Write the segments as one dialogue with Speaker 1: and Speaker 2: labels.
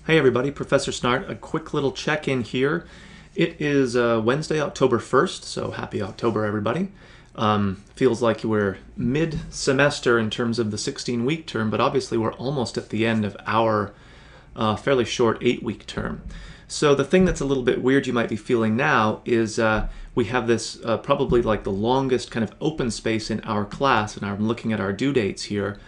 Speaker 1: Hey everybody, Professor Snart. A quick little check-in here. It is Wednesday, October 1st, so happy October everybody. Feels like we're mid-semester in terms of the 16-week term, but obviously we're almost at the end of our fairly short 8-week term. So the thing that's a little bit weird you might be feeling now is we have this probably like the longest kind of open space in our class, and I'm looking at our due dates here.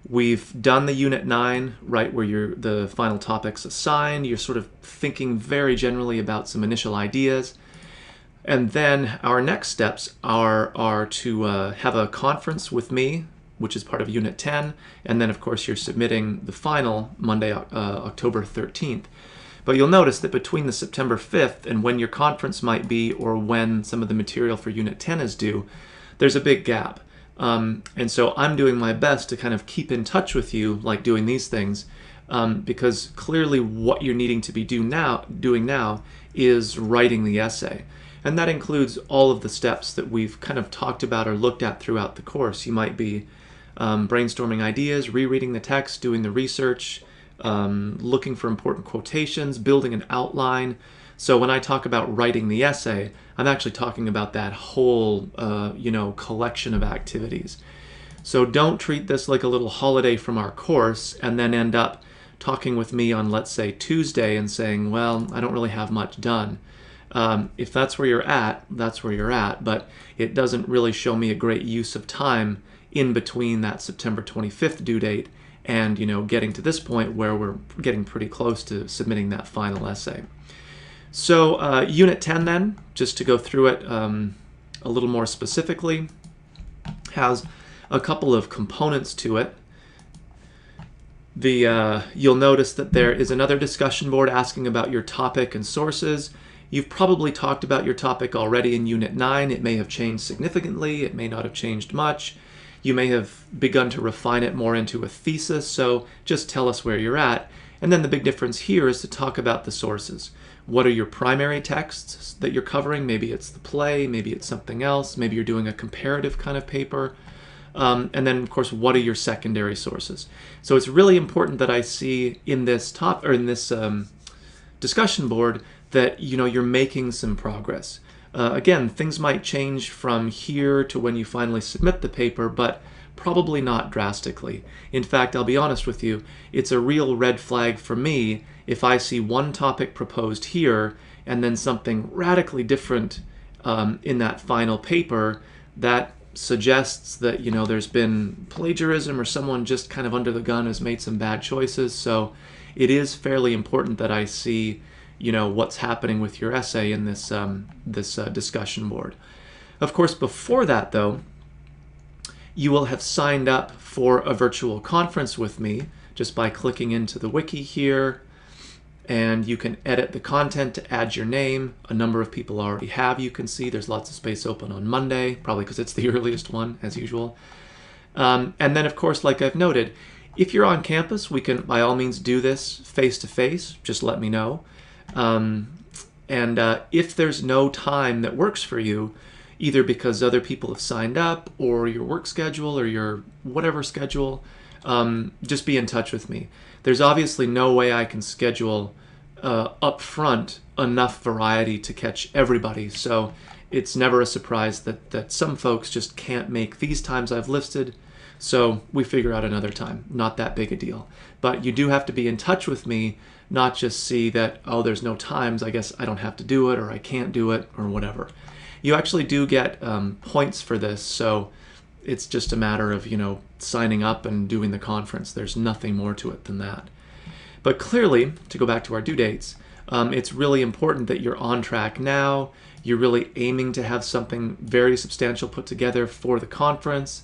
Speaker 1: We've done the Unit 9, right, where the final topic's assigned. You're sort of thinking very generally about some initial ideas. And then our next steps are to have a conference with me, which is part of Unit 10. And then, of course, you're submitting the final Monday, October 13th. But you'll notice that between the September 5th and when your conference might be or when some of the material for Unit 10 is due, there's a big gap. And so I'm doing my best to kind of keep in touch with you, like doing these things, because clearly what you're needing to be doing now is writing the essay. And that includes all of the steps that we've kind of talked about or looked at throughout the course. You might be brainstorming ideas, rereading the text, doing the research, looking for important quotations, building an outline. So when I talk about writing the essay, I'm actually talking about that whole, collection of activities. So don't treat this like a little holiday from our course and then end up talking with me on, let's say, Tuesday and saying, well, I don't really have much done. If that's where you're at, that's where you're at, but it doesn't really show me a great use of time in between that September 25th due date and, getting to this point where we're getting pretty close to submitting that final essay. So Unit 10 then, just to go through it a little more specifically, has a couple of components to it. You'll notice that there is another discussion board asking about your topic and sources. You've probably talked about your topic already in Unit 9. It may have changed significantly. It may not have changed much. You may have begun to refine it more into a thesis, so just tell us where you're at. And then the big difference here is to talk about the sources. What are your primary texts that you're covering? Maybe it's the play, maybe it's something else, maybe you're doing a comparative kind of paper. And then, of course, what are your secondary sources? So it's really important that I see in this discussion board that you're making some progress. Again, things might change from here to when you finally submit the paper, but probably not drastically. In fact, I'll be honest with you, it's a real red flag for me if I see one topic proposed here and then something radically different in that final paper that suggests that there's been plagiarism or someone just kind of under the gun has made some bad choices. So it is fairly important that I see what's happening with your essay in this discussion board. Of course, before that though, you will have signed up for a virtual conference with me just by clicking into the wiki here, and you can edit the content to add your name. A number of people already have. You can see there's lots of space open on Monday, probably because it's the earliest one as usual. And then of course, like I've noted, if you're on campus, we can by all means do this face-to-face. Just let me know. And if there's no time that works for you, either because other people have signed up or your work schedule or your whatever schedule, just be in touch with me. There's obviously no way I can schedule up front enough variety to catch everybody, so it's never a surprise that some folks just can't make these times I've listed, so we figure out another time. Not that big a deal. But you do have to be in touch with me, not just see that, oh, there's no times, I guess I don't have to do it, or I can't do it, or whatever. You actually do get points for this, so it's just a matter of, signing up and doing the conference. There's nothing more to it than that. But clearly, to go back to our due dates, it's really important that you're on track now. You're really aiming to have something very substantial put together for the conference.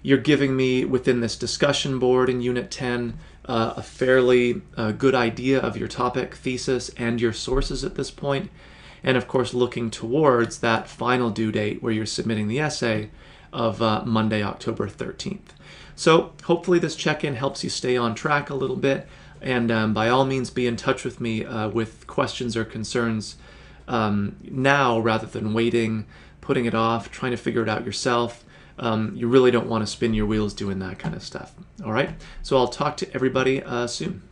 Speaker 1: You're giving me, within this discussion board in Unit 10, a fairly good idea of your topic, thesis, and your sources at this point. And of course, looking towards that final due date where you're submitting the essay of Monday, October 13th. So hopefully this check-in helps you stay on track a little bit, and by all means be in touch with me with questions or concerns now rather than waiting, putting it off, trying to figure it out yourself. You really don't want to spin your wheels doing that kind of stuff. All right, so I'll talk to everybody soon.